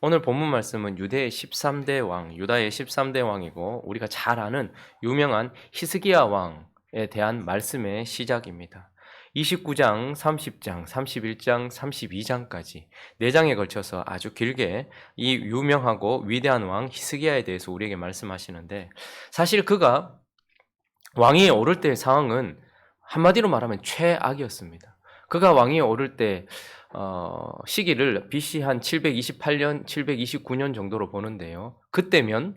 오늘 본문 말씀은 유다의 13대 왕이고 우리가 잘 아는 유명한 히스기야 왕에 대한 말씀의 시작입니다. 29장, 30장, 31장, 32장까지 4장에 걸쳐서 아주 길게 이 유명하고 위대한 왕 히스기야에 대해서 우리에게 말씀하시는데, 사실 그가 왕위에 오를 때의 상황은 한마디로 말하면 최악이었습니다. 그가 왕위에 오를 때 시기를 BC 한 728년, 729년 정도로 보는데요. 그때면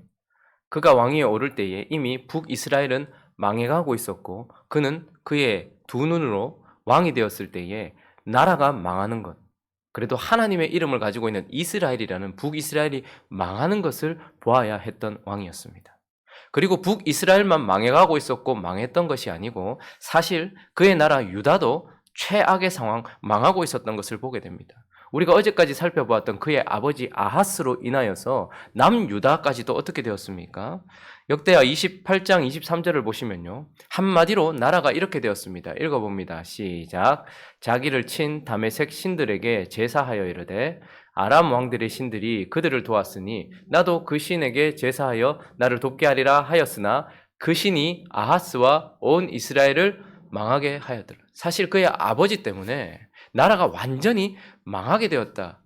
그가 왕위에 오를 때에 이미 북이스라엘은 망해가고 있었고, 그는 그의 두 눈으로 왕이 되었을 때에 나라가 망하는 것, 그래도 하나님의 이름을 가지고 있는 이스라엘이라는 북이스라엘이 망하는 것을 보아야 했던 왕이었습니다. 그리고 북이스라엘만 망해가고 있었고 망했던 것이 아니고, 사실 그의 나라 유다도 최악의 상황, 망하고 있었던 것을 보게 됩니다. 우리가 어제까지 살펴보았던 그의 아버지 아하스로 인하여서 남유다까지도 어떻게 되었습니까? 역대하 28장 23절을 보시면요, 한마디로 나라가 이렇게 되었습니다. 읽어봅니다. 시작. 자기를 친 다메섹 신들에게 제사하여 이르되 아람 왕들의 신들이 그들을 도왔으니 나도 그 신에게 제사하여 나를 돕게 하리라 하였으나 그 신이 아하스와 온 이스라엘을 망하게 하였더라. 사실 그의 아버지 때문에 나라가 완전히 망하게 되었다.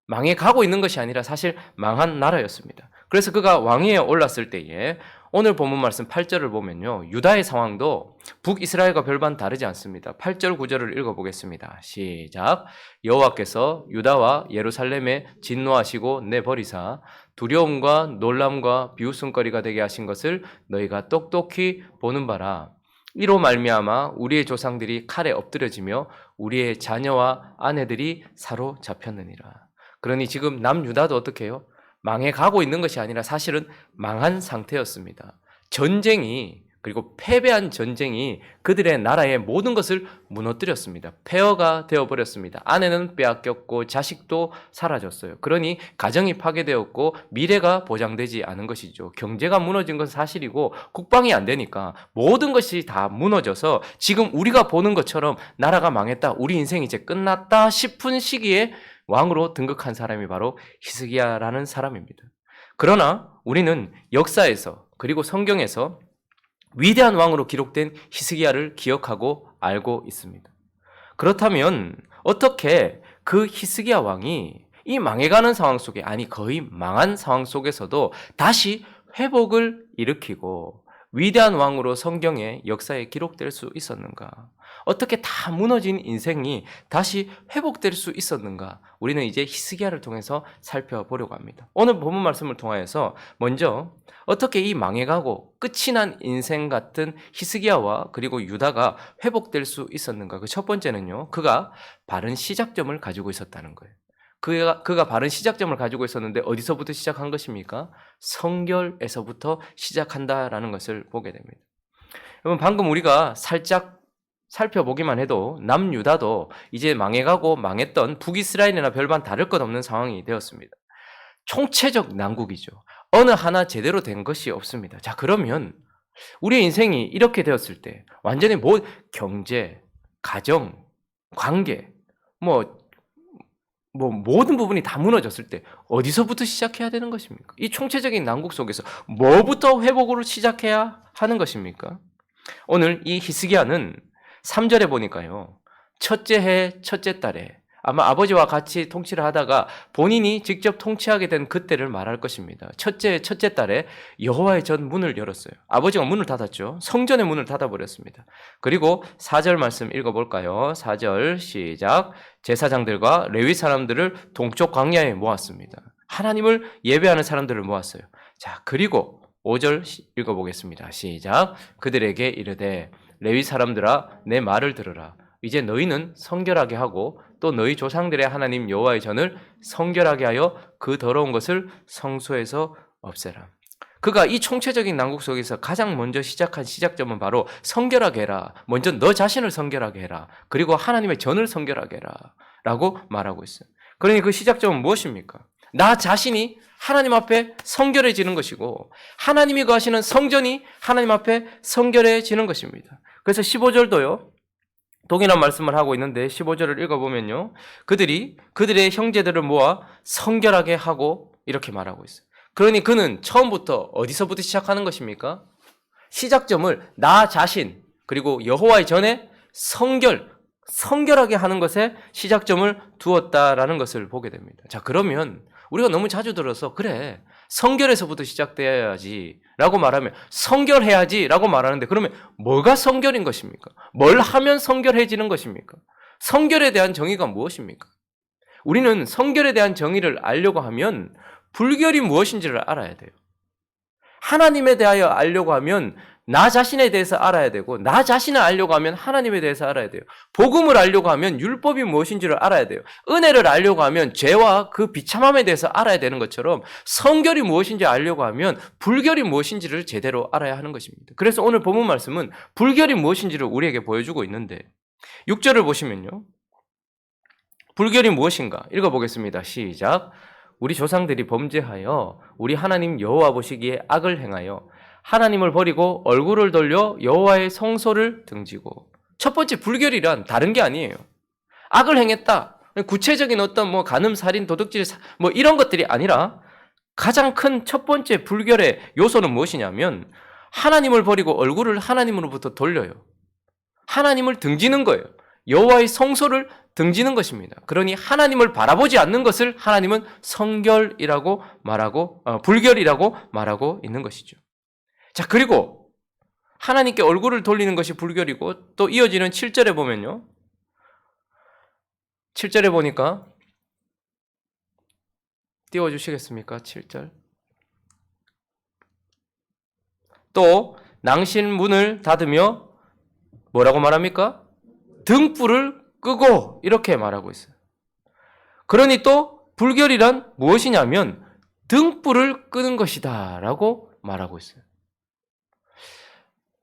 망해 가고 있는 것이 아니라 사실 망한 나라였습니다. 그래서 그가 왕위에 올랐을 때에 오늘 본문 말씀 8절을 보면요, 유다의 상황도 북이스라엘과 별반 다르지 않습니다. 8절 9절을 읽어보겠습니다. 시작. 여호와께서 유다와 예루살렘에 진노하시고 내버리사 두려움과 놀람과 비웃음거리가 되게 하신 것을 너희가 똑똑히 보는 바라. 이로 말미암아 우리의 조상들이 칼에 엎드려지며 우리의 자녀와 아내들이 사로잡혔느니라. 그러니 지금 남유다도 어떻게 해요? 망해가고 있는 것이 아니라 사실은 망한 상태였습니다. 전쟁이, 그리고 패배한 전쟁이 그들의 나라의 모든 것을 무너뜨렸습니다. 폐허가 되어버렸습니다. 아내는 빼앗겼고 자식도 사라졌어요. 그러니 가정이 파괴되었고 미래가 보장되지 않은 것이죠. 경제가 무너진 건 사실이고 국방이 안 되니까 모든 것이 다 무너져서 지금 우리가 보는 것처럼 나라가 망했다, 우리 인생이 이제 끝났다 싶은 시기에 왕으로 등극한 사람이 바로 히스기야라는 사람입니다. 그러나 우리는 역사에서 그리고 성경에서 위대한 왕으로 기록된 히스기야를 기억하고 알고 있습니다. 그렇다면 어떻게 그 히스기야 왕이 이 망해가는 상황 속에, 아니 거의 망한 상황 속에서도 다시 회복을 일으키고 위대한 왕으로 성경의 역사에 기록될 수 있었는가? 어떻게 다 무너진 인생이 다시 회복될 수 있었는가? 우리는 이제 히스기야를 통해서 살펴보려고 합니다. 오늘 본문 말씀을 통하여서 먼저 어떻게 이 망해가고 끝이 난 인생 같은 히스기야와 그리고 유다가 회복될 수 있었는가? 그 첫 번째는요, 그가 바른 시작점을 가지고 있었다는 거예요. 그가 바른 시작점을 가지고 있었는데 어디서부터 시작한 것입니까? 성결에서부터 시작한다라는 것을 보게 됩니다. 여러분, 방금 우리가 살짝 살펴보기만 해도 남유다도 이제 망해가고 망했던 북이스라엘이나 별반 다를 것 없는 상황이 되었습니다. 총체적 난국이죠. 어느 하나 제대로 된 것이 없습니다. 자, 그러면 우리의 인생이 이렇게 되었을 때 완전히 경제, 가정, 관계, 모든 부분이 다 무너졌을 때 어디서부터 시작해야 되는 것입니까? 이 총체적인 난국 속에서 뭐부터 회복으로 시작해야 하는 것입니까? 오늘 이 히스기야는 3절에 보니까요, 첫째 해 첫째 달에 아마 아버지와 같이 통치를 하다가 본인이 직접 통치하게 된 그때를 말할 것입니다. 첫째 해 첫째 달에 여호와의 전 문을 열었어요. 아버지가 문을 닫았죠. 성전의 문을 닫아버렸습니다. 그리고 4절 말씀 읽어볼까요? 4절 시작. 제사장들과 레위 사람들을 동쪽 광야에 모았습니다. 하나님을 예배하는 사람들을 모았어요. 자, 그리고 5절 읽어보겠습니다. 시작. 그들에게 이르되 레위 사람들아, 내 말을 들으라. 이제 너희는 성결하게 하고 또 너희 조상들의 하나님 여호와의 전을 성결하게 하여 그 더러운 것을 성소에서 없애라. 그가 이 총체적인 난국 속에서 가장 먼저 시작한 시작점은 바로 성결하게 해라. 먼저 너 자신을 성결하게 해라. 그리고 하나님의 전을 성결하게 해라. 라고 말하고 있어요. 그러니 그 시작점은 무엇입니까? 나 자신이 하나님 앞에 성결해지는 것이고 하나님이 거하시는 성전이 하나님 앞에 성결해지는 것입니다. 그래서 15절도요. 동일한 말씀을 하고 있는데 15절을 읽어보면요. 그들의 형제들을 모아 성결하게 하고 이렇게 말하고 있어요. 그러니 그는 처음부터 어디서부터 시작하는 것입니까? 시작점을 나 자신 그리고 여호와의 전에 성결하게 하는 것에 시작점을 두었다라는 것을 보게 됩니다. 자, 그러면 우리가 너무 자주 들어서 그래 성결에서부터 시작돼야지 라고 말하면 성결해야지 라고 말하는데 그러면 뭐가 성결인 것입니까? 뭘 하면 성결해지는 것입니까? 성결에 대한 정의가 무엇입니까? 우리는 성결에 대한 정의를 알려고 하면 불결이 무엇인지를 알아야 돼요. 하나님에 대하여 알려고 하면 나 자신에 대해서 알아야 되고 나 자신을 알려고 하면 하나님에 대해서 알아야 돼요. 복음을 알려고 하면 율법이 무엇인지를 알아야 돼요. 은혜를 알려고 하면 죄와 그 비참함에 대해서 알아야 되는 것처럼 성결이 무엇인지 알려고 하면 불결이 무엇인지를 제대로 알아야 하는 것입니다. 그래서 오늘 본문 말씀은 불결이 무엇인지를 우리에게 보여주고 있는데 6절을 보시면요. 불결이 무엇인가? 읽어보겠습니다. 시작. 우리 조상들이 범죄하여 우리 하나님 여호와 보시기에 악을 행하여 하나님을 버리고 얼굴을 돌려 여호와의 성소를 등지고. 첫 번째 불결이란 다른 게 아니에요. 악을 행했다. 구체적인 어떤 간음, 살인, 도둑질 이런 것들이 아니라 가장 큰 첫 번째 불결의 요소는 무엇이냐면 하나님을 버리고 얼굴을 하나님으로부터 돌려요. 하나님을 등지는 거예요. 여호와의 성소를 등지는 것입니다. 그러니 하나님을 바라보지 않는 것을 하나님은 성결이라고 말하고 불결이라고 말하고 있는 것이죠. 자, 그리고 하나님께 얼굴을 돌리는 것이 불결이고 또 이어지는 7절에 보면요. 7절에 보니까 띄워주시겠습니까? 7절. 또 낭신 문을 닫으며 뭐라고 말합니까? 등불을 끄고 이렇게 말하고 있어요. 그러니 또 불결이란 무엇이냐면 등불을 끄는 것이다 라고 말하고 있어요.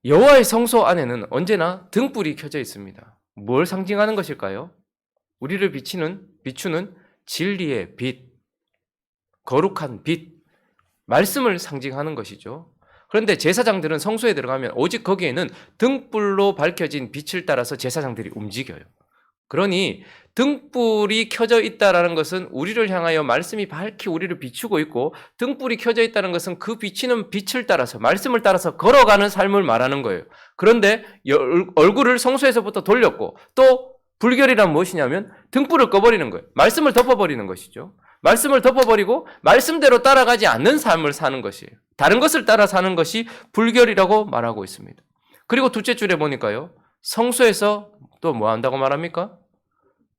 여호와의 성소 안에는 언제나 등불이 켜져 있습니다. 뭘 상징하는 것일까요? 우리를 비추는 진리의 빛, 거룩한 빛, 말씀을 상징하는 것이죠. 그런데 제사장들은 성소에 들어가면 오직 거기에는 등불로 밝혀진 빛을 따라서 제사장들이 움직여요. 그러니 등불이 켜져 있다는 것은 우리를 향하여 말씀이 밝히 우리를 비추고 있고 등불이 켜져 있다는 것은 그 비치는 빛을 따라서 말씀을 따라서 걸어가는 삶을 말하는 거예요. 그런데 얼굴을 성소에서부터 돌렸고 또 불결이란 무엇이냐면 등불을 꺼버리는 거예요. 말씀을 덮어버리는 것이죠. 말씀을 덮어버리고 말씀대로 따라가지 않는 삶을 사는 것이에요. 다른 것을 따라 사는 것이 불결이라고 말하고 있습니다. 그리고 둘째 줄에 보니까요. 성소에서 또 뭐 한다고 말합니까?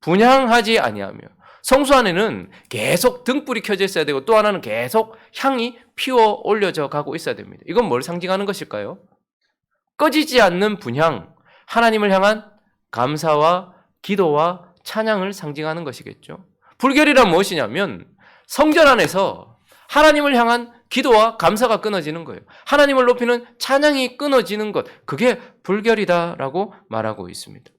분향하지 아니하며. 성소 안에는 계속 등불이 켜져 있어야 되고 또 하나는 계속 향이 피워 올려져 가고 있어야 됩니다. 이건 뭘 상징하는 것일까요? 꺼지지 않는 분향, 하나님을 향한 감사와 기도와 찬양을 상징하는 것이겠죠. 불결이란 무엇이냐면 성전 안에서 하나님을 향한 기도와 감사가 끊어지는 거예요. 하나님을 높이는 찬양이 끊어지는 것, 그게 불결이다라고 말하고 있습니다.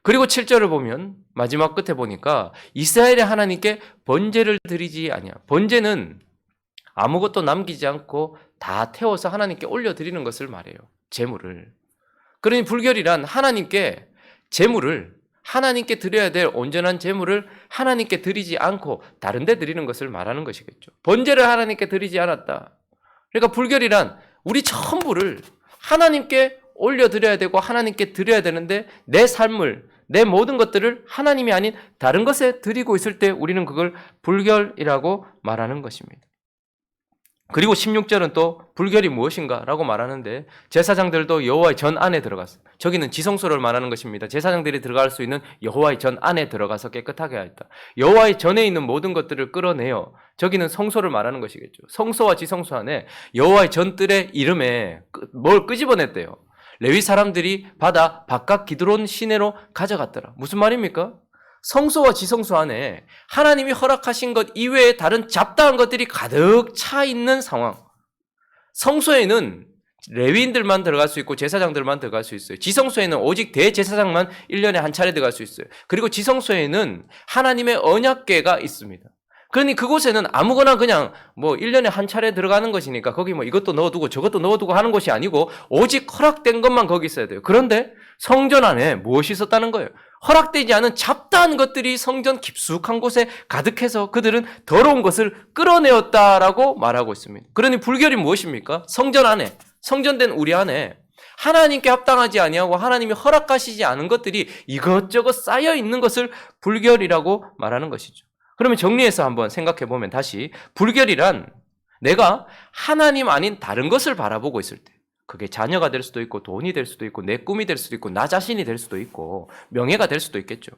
그리고 7절을 보면 마지막 끝에 보니까 이스라엘의 하나님께 번제를 드리지 아니야. 번제는 아무것도 남기지 않고 다 태워서 하나님께 올려드리는 것을 말해요. 제물을. 그러니 불결이란 하나님께 제물을 하나님께 드려야 될 온전한 제물을 하나님께 드리지 않고 다른 데 드리는 것을 말하는 것이겠죠. 번제를 하나님께 드리지 않았다. 그러니까 불결이란 우리 전부를 하나님께 올려드려야 되고 하나님께 드려야 되는데 내 삶을 내 모든 것들을 하나님이 아닌 다른 것에 드리고 있을 때 우리는 그걸 불결이라고 말하는 것입니다. 그리고 16절은 또 불결이 무엇인가 라고 말하는데 제사장들도 여호와의 전 안에 들어갔어요. 저기는 지성소를 말하는 것입니다. 제사장들이 들어갈 수 있는 여호와의 전 안에 들어가서 깨끗하게 하였다. 여호와의 전에 있는 모든 것들을 끌어내어 저기는 성소를 말하는 것이겠죠. 성소와 지성소 안에 여호와의 전뜰의 이름에 뭘 끄집어냈대요. 레위 사람들이 받아 바깥 기드론 시내로 가져갔더라. 무슨 말입니까? 성소와 지성소 안에 하나님이 허락하신 것 이외에 다른 잡다한 것들이 가득 차 있는 상황. 성소에는 레위인들만 들어갈 수 있고 제사장들만 들어갈 수 있어요. 지성소에는 오직 대제사장만 1년에 한 차례 들어갈 수 있어요. 그리고 지성소에는 하나님의 언약궤가 있습니다. 그러니 그곳에는 아무거나 그냥 뭐 1년에 한 차례 들어가는 것이니까 거기 뭐 이것도 넣어두고 저것도 넣어두고 하는 것이 아니고 오직 허락된 것만 거기 있어야 돼요. 그런데 성전 안에 무엇이 있었다는 거예요? 허락되지 않은 잡다한 것들이 성전 깊숙한 곳에 가득해서 그들은 더러운 것을 끌어내었다라고 말하고 있습니다. 그러니 불결이 무엇입니까? 성전 안에, 성전된 우리 안에 하나님께 합당하지 아니하고 하나님이 허락하시지 않은 것들이 이것저것 쌓여 있는 것을 불결이라고 말하는 것이죠. 그러면 정리해서 한번 생각해 보면 다시 불결이란 내가 하나님 아닌 다른 것을 바라보고 있을 때, 그게 자녀가 될 수도 있고 돈이 될 수도 있고 내 꿈이 될 수도 있고 나 자신이 될 수도 있고 명예가 될 수도 있겠죠.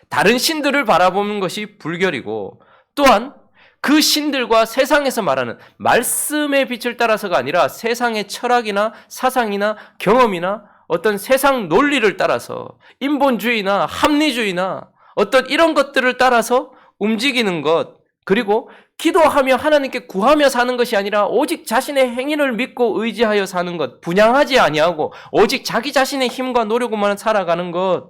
다른 신들을 바라보는 것이 불결이고, 또한 그 신들과 세상에서 말하는 말씀의 빛을 따라서가 아니라 세상의 철학이나 사상이나 경험이나 어떤 세상 논리를 따라서 인본주의나 합리주의나 어떤 이런 것들을 따라서 움직이는 것, 그리고 기도하며 하나님께 구하며 사는 것이 아니라 오직 자신의 행위를 믿고 의지하여 사는 것, 분양하지 아니하고 오직 자기 자신의 힘과 노력으로만 살아가는 것,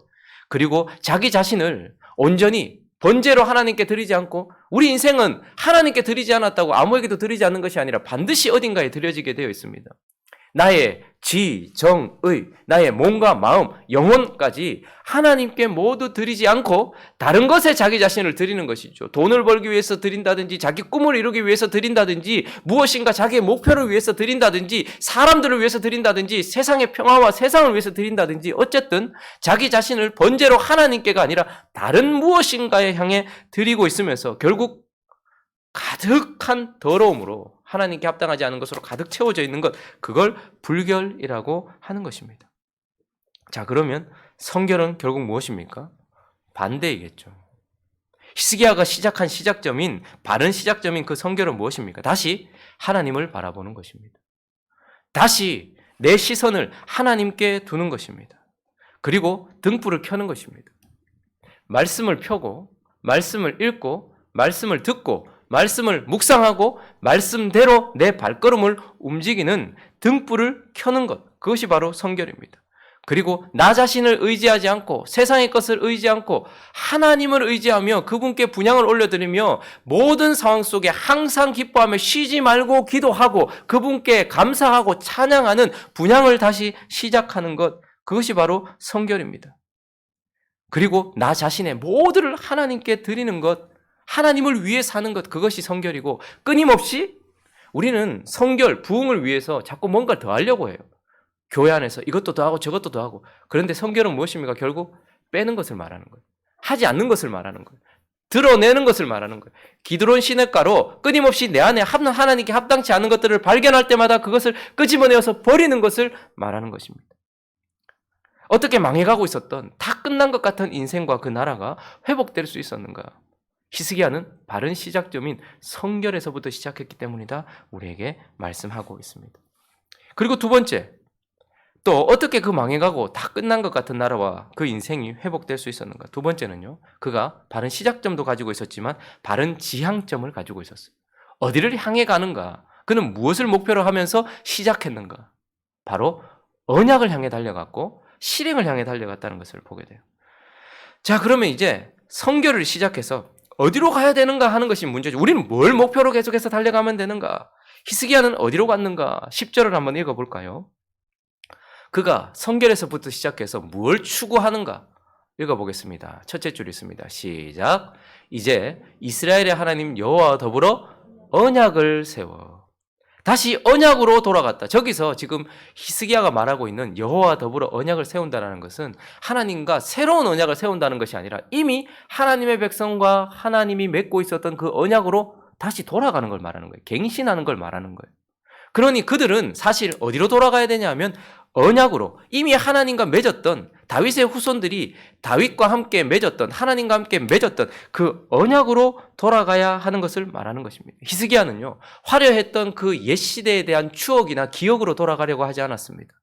그리고 자기 자신을 온전히 번제로 하나님께 드리지 않고, 우리 인생은 하나님께 드리지 않았다고 아무에게도 드리지 않는 것이 아니라 반드시 어딘가에 드려지게 되어 있습니다. 나의 지, 정, 의, 나의 몸과 마음, 영혼까지 하나님께 모두 드리지 않고 다른 것에 자기 자신을 드리는 것이죠. 돈을 벌기 위해서 드린다든지, 자기 꿈을 이루기 위해서 드린다든지, 무엇인가 자기의 목표를 위해서 드린다든지, 사람들을 위해서 드린다든지, 세상의 평화와 세상을 위해서 드린다든지, 어쨌든 자기 자신을 번제로 하나님께가 아니라 다른 무엇인가에 향해 드리고 있으면서 결국 가득한 더러움으로, 하나님께 합당하지 않은 것으로 가득 채워져 있는 것, 그걸 불결이라고 하는 것입니다. 자, 그러면 성결은 결국 무엇입니까? 반대이겠죠. 히스기야가 시작한 시작점인, 바른 시작점인 그 성결은 무엇입니까? 다시 하나님을 바라보는 것입니다. 다시 내 시선을 하나님께 두는 것입니다. 그리고 등불을 켜는 것입니다. 말씀을 펴고, 말씀을 읽고, 말씀을 듣고, 말씀을 묵상하고 말씀대로 내 발걸음을 움직이는 등불을 켜는 것, 그것이 바로 성결입니다. 그리고 나 자신을 의지하지 않고 세상의 것을 의지 않고 하나님을 의지하며 그분께 분향을 올려드리며 모든 상황 속에 항상 기뻐하며 쉬지 말고 기도하고 그분께 감사하고 찬양하는 분향을 다시 시작하는 것, 그것이 바로 성결입니다. 그리고 나 자신의 모두를 하나님께 드리는 것, 하나님을 위해 사는 것, 그것이 성결이고, 끊임없이 우리는 성결, 부흥을 위해서 자꾸 뭔가 더 하려고 해요. 교회 안에서 이것도 더 하고 저것도 더 하고. 그런데 성결은 무엇입니까? 결국 빼는 것을 말하는 거예요. 하지 않는 것을 말하는 거예요. 드러내는 것을 말하는 거예요. 기드론 시냇가로 끊임없이 내 안에 하나님께 합당치 않은 것들을 발견할 때마다 그것을 끄집어내어서 버리는 것을 말하는 것입니다. 어떻게 망해가고 있었던 다 끝난 것 같은 인생과 그 나라가 회복될 수 있었는가? 히스기야는 바른 시작점인 성결에서부터 시작했기 때문이다, 우리에게 말씀하고 있습니다. 그리고 두 번째, 또 어떻게 그 망해가고 다 끝난 것 같은 나라와 그 인생이 회복될 수 있었는가? 두 번째는요, 그가 바른 시작점도 가지고 있었지만 바른 지향점을 가지고 있었어요. 어디를 향해 가는가? 그는 무엇을 목표로 하면서 시작했는가? 바로 언약을 향해 달려갔고 실행을 향해 달려갔다는 것을 보게 돼요. 자, 그러면 이제 성결을 시작해서 어디로 가야 되는가 하는 것이 문제죠. 우리는 뭘 목표로 계속해서 달려가면 되는가? 히스기야는 어디로 갔는가? 10절을 한번 읽어볼까요? 그가 성결에서부터 시작해서 뭘 추구하는가? 읽어보겠습니다. 첫째 줄 있습니다. 시작. 이제 이스라엘의 하나님 여호와와 더불어 언약을 세워. 다시 언약으로 돌아갔다. 저기서 지금 히스기야가 말하고 있는 여호와와 더불어 언약을 세운다는 것은 하나님과 새로운 언약을 세운다는 것이 아니라 이미 하나님의 백성과 하나님이 맺고 있었던 그 언약으로 다시 돌아가는 걸 말하는 거예요. 갱신하는 걸 말하는 거예요. 그러니 그들은 사실 어디로 돌아가야 되냐 하면 언약으로, 이미 하나님과 맺었던, 다윗의 후손들이 다윗과 함께 맺었던, 하나님과 함께 맺었던 그 언약으로 돌아가야 하는 것을 말하는 것입니다. 히스기야는요, 화려했던 그 옛 시대에 대한 추억이나 기억으로 돌아가려고 하지 않았습니다.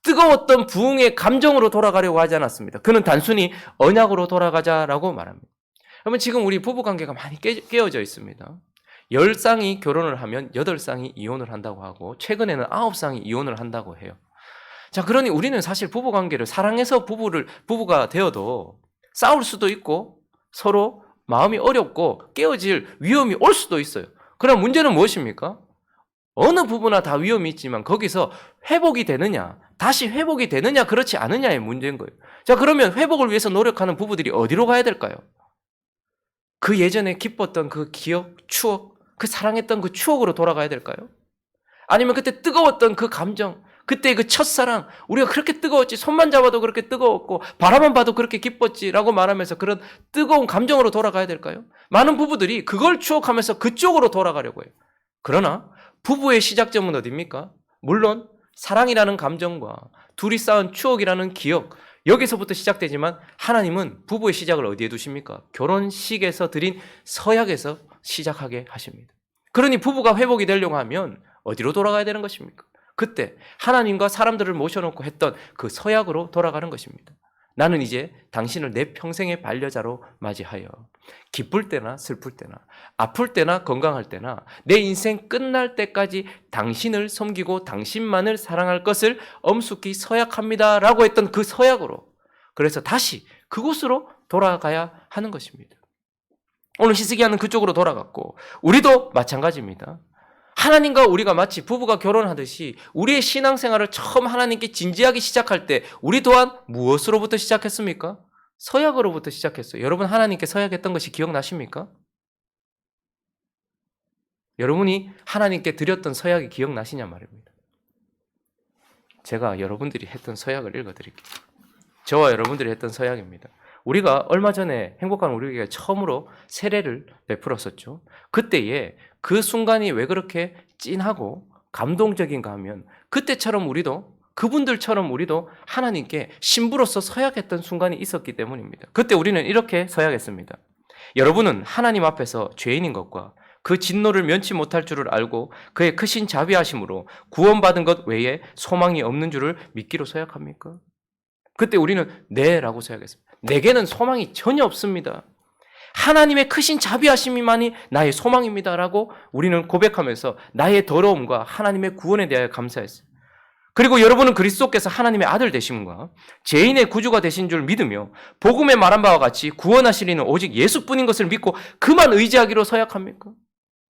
뜨거웠던 부흥의 감정으로 돌아가려고 하지 않았습니다. 그는 단순히 언약으로 돌아가자라고 말합니다. 그러면 지금 우리 부부관계가 많이 깨어져 있습니다. 10쌍이 결혼을 하면 8쌍이 이혼을 한다고 하고, 최근에는 9쌍이 이혼을 한다고 해요. 자, 그러니 우리는 사실 부부관계를 사랑해서 부부가 되어도 싸울 수도 있고 서로 마음이 어렵고 깨어질 위험이 올 수도 있어요. 그럼 문제는 무엇입니까? 어느 부분나 다 위험이 있지만 거기서 회복이 되느냐, 다시 회복이 되느냐, 그렇지 않느냐의 문제인 거예요. 자, 그러면 회복을 위해서 노력하는 부부들이 어디로 가야 될까요? 그 예전에 기뻤던 그 기억, 추억, 그 사랑했던 그 추억으로 돌아가야 될까요? 아니면 그때 뜨거웠던 그 감정, 그때 그 첫사랑, 우리가 그렇게 뜨거웠지, 손만 잡아도 그렇게 뜨거웠고 바라만 봐도 그렇게 기뻤지라고 말하면서 그런 뜨거운 감정으로 돌아가야 될까요? 많은 부부들이 그걸 추억하면서 그쪽으로 돌아가려고 해요. 그러나 부부의 시작점은 어디입니까? 물론 사랑이라는 감정과 둘이 쌓은 추억이라는 기억, 여기서부터 시작되지만 하나님은 부부의 시작을 어디에 두십니까? 결혼식에서 드린 서약에서 시작하게 하십니다. 그러니 부부가 회복이 되려고 하면 어디로 돌아가야 되는 것입니까? 그때 하나님과 사람들을 모셔놓고 했던 그 서약으로 돌아가는 것입니다. 나는 이제 당신을 내 평생의 반려자로 맞이하여 기쁠 때나 슬플 때나 아플 때나 건강할 때나 내 인생 끝날 때까지 당신을 섬기고 당신만을 사랑할 것을 엄숙히 서약합니다 라고 했던 그 서약으로, 그래서 다시 그곳으로 돌아가야 하는 것입니다. 오늘 히스기야는 그쪽으로 돌아갔고 우리도 마찬가지입니다. 하나님과 우리가 마치 부부가 결혼하듯이 우리의 신앙생활을 처음 하나님께 진지하게 시작할 때 우리 또한 무엇으로부터 시작했습니까? 서약으로부터 시작했어요. 여러분, 하나님께 서약했던 것이 기억나십니까? 여러분이 하나님께 드렸던 서약이 기억나시냐 말입니다. 제가 여러분들이 했던 서약을 읽어드릴게요. 저와 여러분들이 했던 서약입니다. 우리가 얼마 전에 행복한 우리에게 처음으로 세례를 베풀었었죠. 그때에 그 순간이 왜 그렇게 찐하고 감동적인가 하면 그때처럼 우리도, 그분들처럼 우리도 하나님께 신부로서 서약했던 순간이 있었기 때문입니다. 그때 우리는 이렇게 서약했습니다. 여러분은 하나님 앞에서 죄인인 것과 그 진노를 면치 못할 줄을 알고 그의 크신 자비하심으로 구원받은 것 외에 소망이 없는 줄을 믿기로 서약합니까? 그때 우리는 네라고 서약했습니다. 내게는 소망이 전혀 없습니다. 하나님의 크신 자비하심이만이 나의 소망입니다라고 우리는 고백하면서 나의 더러움과 하나님의 구원에 대하여 감사했어요. 그리고 여러분은 그리스도께서 하나님의 아들 되심과 죄인의 구주가 되신 줄 믿으며 복음에 말한 바와 같이 구원하실 이는 오직 예수뿐인 것을 믿고 그만 의지하기로 서약합니까?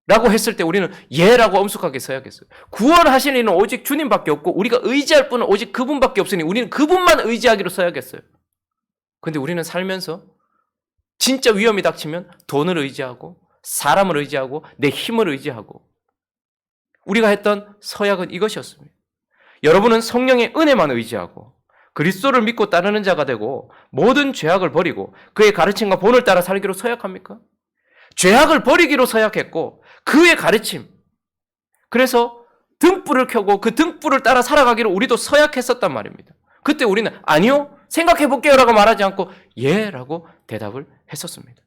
라고 했을 때 우리는 예라고 엄숙하게 서약했어요. 구원하실 이는 오직 주님밖에 없고 우리가 의지할 분은 오직 그분밖에 없으니 우리는 그분만 의지하기로 서약했어요. 근데 우리는 살면서 진짜 위험이 닥치면 돈을 의지하고 사람을 의지하고 내 힘을 의지하고, 우리가 했던 서약은 이것이었습니다. 여러분은 성령의 은혜만 의지하고 그리스도를 믿고 따르는 자가 되고 모든 죄악을 버리고 그의 가르침과 본을 따라 살기로 서약합니까? 죄악을 버리기로 서약했고 그의 가르침, 그래서 등불을 켜고 그 등불을 따라 살아가기로 우리도 서약했었단 말입니다. 그때 우리는 아니요, 생각해 볼게요 라고 말하지 않고 예 라고 대답을 했었습니다.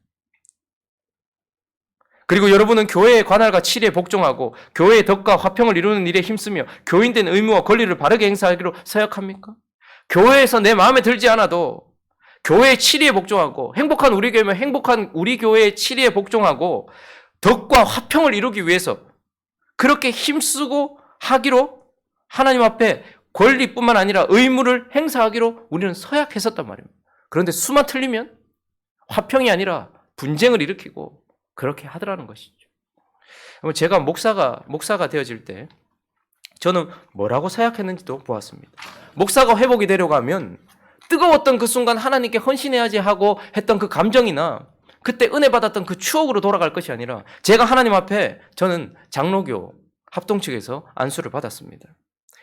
그리고 여러분은 교회의 관할과 치리에 복종하고 교회의 덕과 화평을 이루는 일에 힘쓰며 교인된 의무와 권리를 바르게 행사하기로 서약합니까? 교회에서 내 마음에 들지 않아도 교회의 치리에 복종하고 행복한 우리 교회면 행복한 우리 교회의 치리에 복종하고 덕과 화평을 이루기 위해서 그렇게 힘쓰고 하기로 하나님 앞에 권리뿐만 아니라 의무를 행사하기로 우리는 서약했었단 말입니다. 그런데 수만 틀리면 화평이 아니라 분쟁을 일으키고 그렇게 하더라는 것이죠. 제가 목사가 되어질 때 저는 뭐라고 서약했는지도 보았습니다. 목사가 회복이 되려고 하면 뜨거웠던 그 순간 하나님께 헌신해야지 하고 했던 그 감정이나 그때 은혜 받았던 그 추억으로 돌아갈 것이 아니라 제가 하나님 앞에, 저는 장로교 합동 측에서 안수를 받았습니다.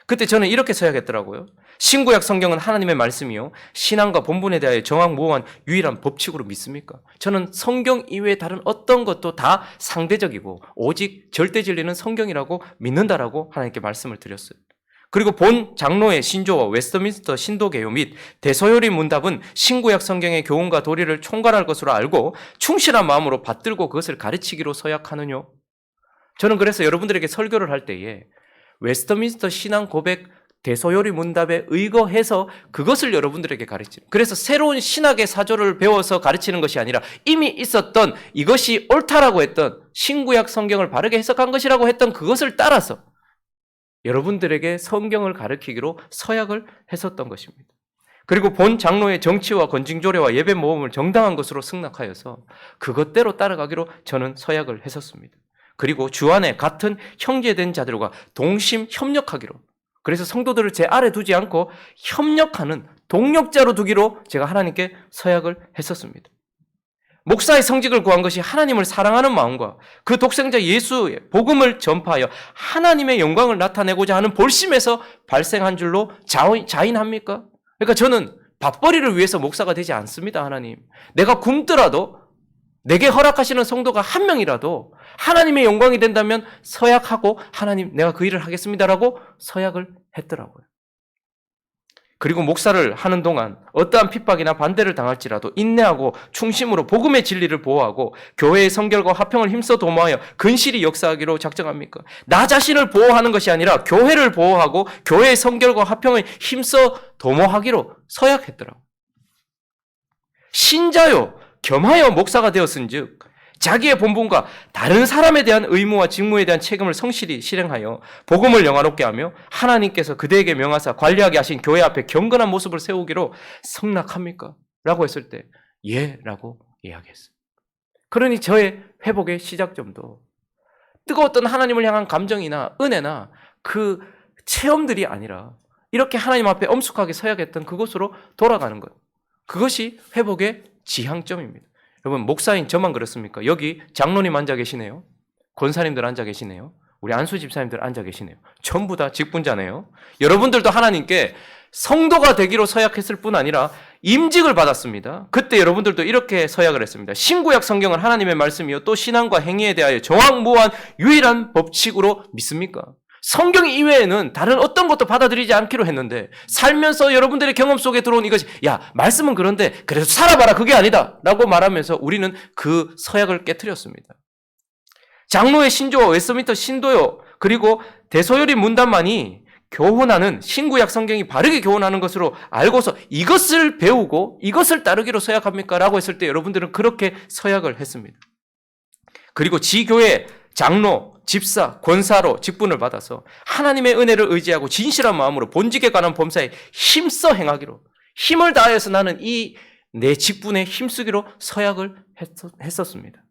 그때 저는 이렇게 서약했더라고요. 신구약 성경은 하나님의 말씀이요 신앙과 본분에 대하여 정확무오한 유일한 법칙으로 믿습니까? 저는 성경 이외에 다른 어떤 것도 다 상대적이고 오직 절대 진리는 성경이라고 믿는다라고 하나님께 말씀을 드렸어요. 그리고 본 장로의 신조어 웨스트민스터 신도개요 및 대서요리 문답은 신구약 성경의 교훈과 도리를 총괄할 것으로 알고 충실한 마음으로 받들고 그것을 가르치기로 서약하느뇨. 저는 그래서 여러분들에게 설교를 할 때에 웨스트민스터 신앙 고백 대서요리 문답에 의거해서 그것을 여러분들에게 가르치는, 그래서 새로운 신학의 사조를 배워서 가르치는 것이 아니라 이미 있었던 이것이 옳다라고 했던 신구약 성경을 바르게 해석한 것이라고 했던 그것을 따라서 여러분들에게 성경을 가르치기로 서약을 했었던 것입니다. 그리고 본 장로의 정치와 건징조례와 예배 모험을 정당한 것으로 승낙하여서 그것대로 따라가기로 저는 서약을 했었습니다. 그리고 주 안에 같은 형제된 자들과 동심 협력하기로, 그래서 성도들을 제 아래 두지 않고 협력하는 동력자로 두기로 제가 하나님께 서약을 했었습니다. 목사의 성직을 구한 것이 하나님을 사랑하는 마음과 그 독생자 예수의 복음을 전파하여 하나님의 영광을 나타내고자 하는 볼심에서 발생한 줄로 자인합니까? 그러니까 저는 밥벌이를 위해서 목사가 되지 않습니다. 하나님, 내가 굶더라도 내게 허락하시는 성도가 한 명이라도 하나님의 영광이 된다면 서약하고 하나님 내가 그 일을 하겠습니다라고 서약을 했더라고요. 그리고 목사를 하는 동안 어떠한 핍박이나 반대를 당할지라도 인내하고 충심으로 복음의 진리를 보호하고 교회의 성결과 화평을 힘써 도모하여 근실히 역사하기로 작정합니까? 나 자신을 보호하는 것이 아니라 교회를 보호하고 교회의 성결과 화평을 힘써 도모하기로 서약했더라고요. 신자요 겸하여 목사가 되었은즉 자기의 본분과 다른 사람에 대한 의무와 직무에 대한 책임을 성실히 실행하여 복음을 영화롭게 하며 하나님께서 그대에게 명하사 관리하게 하신 교회 앞에 경건한 모습을 세우기로 성낙합니까? 라고 했을 때 예 라고 이야기했어요. 그러니 저의 회복의 시작점도 뜨거웠던 하나님을 향한 감정이나 은혜나 그 체험들이 아니라 이렇게 하나님 앞에 엄숙하게 서야겠던 그곳으로 돌아가는 것, 그것이 회복의 지향점입니다. 여러분, 목사인 저만 그렇습니까? 여기 장로님 앉아 계시네요. 권사님들 앉아 계시네요. 우리 안수 집사님들 앉아 계시네요. 전부 다 직분자네요. 여러분들도 하나님께 성도가 되기로 서약했을 뿐 아니라 임직을 받았습니다. 그때 여러분들도 이렇게 서약을 했습니다. 신구약 성경은 하나님의 말씀이요 또 신앙과 행위에 대하여 정확무한 유일한 법칙으로 믿습니까? 성경 이외에는 다른 어떤 것도 받아들이지 않기로 했는데 살면서 여러분들의 경험 속에 들어온 이것이 야 말씀은 그런데 그래서 살아봐라 그게 아니다 라고 말하면서 우리는 그 서약을 깨트렸습니다. 장로의 신조어 웨스트민스터 신도요 그리고 대소요리 문단만이 교훈하는 신구약 성경이 바르게 교훈하는 것으로 알고서 이것을 배우고 이것을 따르기로 서약합니까? 라고 했을 때 여러분들은 그렇게 서약을 했습니다. 그리고 지교회 장로, 집사, 권사로 직분을 받아서 하나님의 은혜를 의지하고 진실한 마음으로 본직에 관한 범사에 힘써 행하기로 힘을 다해서 나는 이 내 직분에 힘쓰기로 서약을 했었습니다.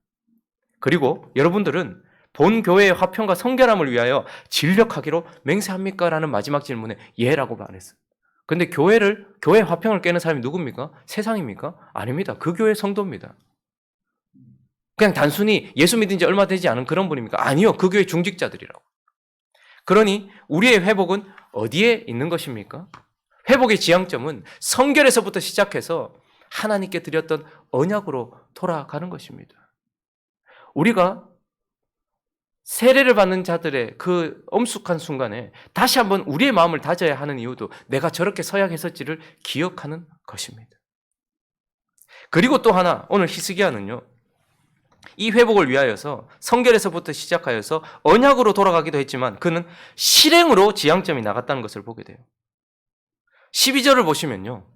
그리고 여러분들은 본 교회의 화평과 성결함을 위하여 진력하기로 맹세합니까? 라는 마지막 질문에 예라고 말했어요. 근데 교회 화평을 깨는 사람이 누굽니까? 세상입니까? 아닙니다. 그 교회 성도입니다. 그냥 단순히 예수 믿은 지 얼마 되지 않은 그런 분입니까? 아니요. 그 교회 중직자들이라고. 그러니 우리의 회복은 어디에 있는 것입니까? 회복의 지향점은 성결에서부터 시작해서 하나님께 드렸던 언약으로 돌아가는 것입니다. 우리가 세례를 받는 자들의 그 엄숙한 순간에 다시 한번 우리의 마음을 다져야 하는 이유도 내가 저렇게 서약했었지를 기억하는 것입니다. 그리고 또 하나, 오늘 히스기야는요, 이 회복을 위하여서 성결에서부터 시작하여서 언약으로 돌아가기도 했지만 그는 실행으로 지향점이 나갔다는 것을 보게 돼요. 12절을 보시면요,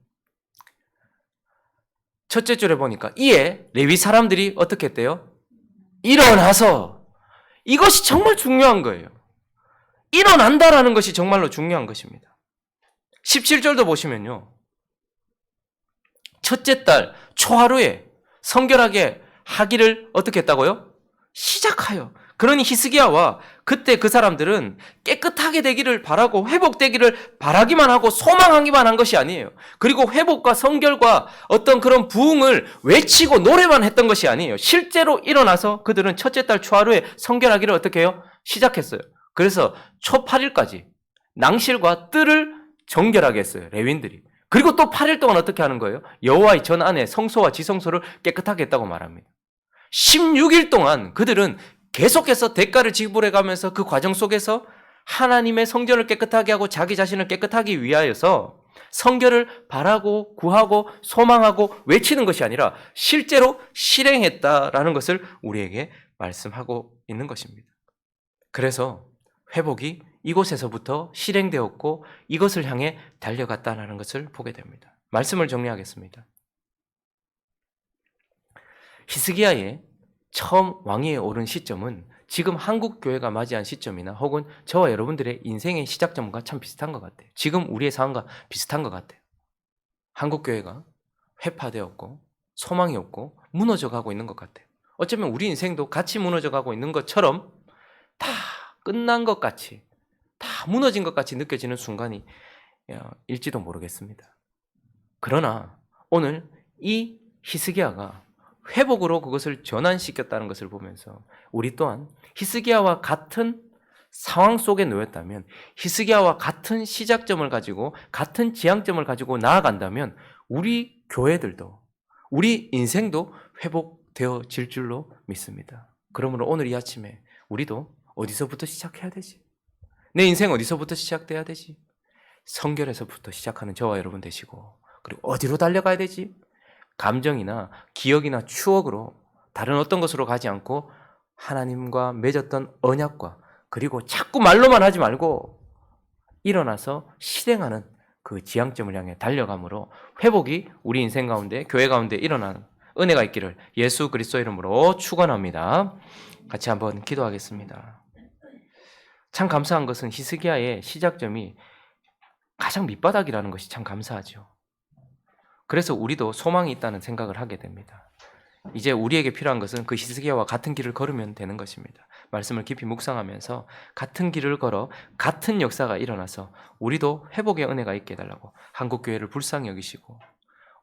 첫째 줄에 보니까 이에 레위 사람들이 어떻게 했대요? 일어나서. 이것이 정말 중요한 거예요. 일어난다라는 것이 정말로 중요한 것입니다. 17절도 보시면요, 첫째 달 초하루에 성결하게 하기를 어떻게 했다고요? 시작하여. 그러니 히스기야와 그때 그 사람들은 깨끗하게 되기를 바라고 회복되기를 바라기만 하고 소망하기만 한 것이 아니에요. 그리고 회복과 성결과 어떤 그런 부흥을 외치고 노래만 했던 것이 아니에요. 실제로 일어나서 그들은 첫째 달 초하루에 성결하기를 어떻게 해요? 시작했어요. 그래서 초 8일까지 낭실과 뜰을 정결하게 했어요. 레위인들이. 그리고 또 8일 동안 어떻게 하는 거예요? 여호와의 전 안에 성소와 지성소를 깨끗하게 했다고 말합니다. 16일 동안 그들은 계속해서 대가를 지불해가면서 그 과정 속에서 하나님의 성전을 깨끗하게 하고 자기 자신을 깨끗하기 위하여서 성결을 바라고 구하고 소망하고 외치는 것이 아니라 실제로 실행했다라는 것을 우리에게 말씀하고 있는 것입니다. 그래서 회복이 이곳에서부터 실행되었고 이것을 향해 달려갔다는 것을 보게 됩니다. 말씀을 정리하겠습니다. 히스기야의 처음 왕위에 오른 시점은 지금 한국 교회가 맞이한 시점이나 혹은 저와 여러분들의 인생의 시작점과 참 비슷한 것 같아요. 지금 우리의 상황과 비슷한 것 같아요. 한국교회가 회파되었고 소망이 없고 무너져가고 있는 것 같아요. 어쩌면 우리 인생도 같이 무너져가고 있는 것처럼 다 끝난 것 같이, 다 무너진 것 같이 느껴지는 순간이 일지도 모르겠습니다. 그러나 오늘 이 히스기야가 회복으로 그것을 전환시켰다는 것을 보면서 우리 또한 히스기야와 같은 상황 속에 놓였다면, 히스기야와 같은 시작점을 가지고 같은 지향점을 가지고 나아간다면 우리 교회들도, 우리 인생도 회복되어질 줄로 믿습니다. 그러므로 오늘 이 아침에 우리도 어디서부터 시작해야 되지? 내 인생 어디서부터 시작돼야 되지? 성결에서부터 시작하는 저와 여러분 되시고, 그리고 어디로 달려가야 되지? 감정이나 기억이나 추억으로, 다른 어떤 것으로 가지 않고 하나님과 맺었던 언약과, 그리고 자꾸 말로만 하지 말고 일어나서 실행하는 그 지향점을 향해 달려감으로 회복이 우리 인생 가운데, 교회 가운데 일어나는 은혜가 있기를 예수 그리스도 이름으로 축원합니다. 같이 한번 기도하겠습니다. 참 감사한 것은 히스기야의 시작점이 가장 밑바닥이라는 것이 참 감사하죠. 그래서 우리도 소망이 있다는 생각을 하게 됩니다. 이제 우리에게 필요한 것은 그 히스기야와 같은 길을 걸으면 되는 것입니다. 말씀을 깊이 묵상하면서 같은 길을 걸어 같은 역사가 일어나서 우리도 회복의 은혜가 있게 해달라고, 한국교회를 불쌍히 여기시고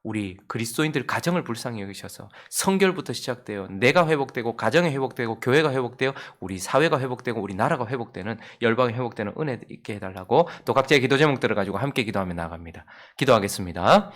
우리 그리스도인들 가정을 불쌍히 여기셔서 성결부터 시작되어 내가 회복되고 가정이 회복되고 교회가 회복되어 우리 사회가 회복되고 우리 나라가 회복되는, 열방이 회복되는 은혜 있게 해달라고, 또 각자의 기도 제목들을 가지고 함께 기도하며 나아갑니다. 기도하겠습니다.